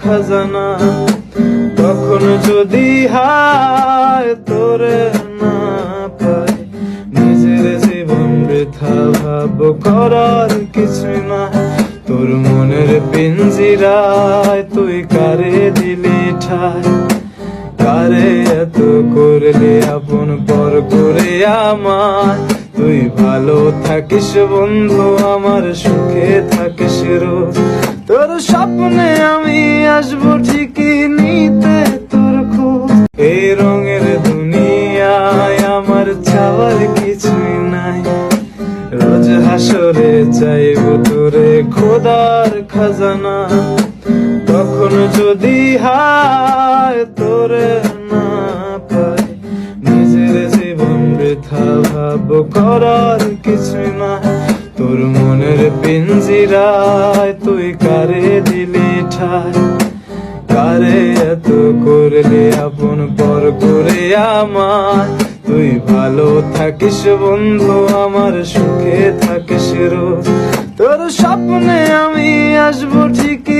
খাজানা। তখন যদি হায় তোরে না পাই, নিজের জীবন বৃথা ভাব করার কিছু না। তোর মনের পিঞ্জিরায় তুই কারে দিলি ঠাই, কারে এত করলি আপন পর করে আমায়। তুই ভালো থাকিস বন্ধু, আমার সুখে থাকিস রোজ। তোর স্বপ্নে আমি আসবো ঠিকই নিতে তোর খোঁজ। এই রঙের দুনিয়ায় আমার চাওয়ার কিছুই নাই, রোজ হাসরে চাইবো তোরে খোদার খাজানা। তখন যদি হায় তোরে না পাই, নিজের জীবন বৃথা ভাব করার কিছু না। তোর মনের পিঞ্জিরায় তুই কারে দিলি ঠাই, কারে এত করলি আপন পর করে আমায়। তুই ভালো থাকিস বন্ধু, আমার সুখে থাকিস রোজ। তোর স্বপ্নে আমি আসবো ঠিকই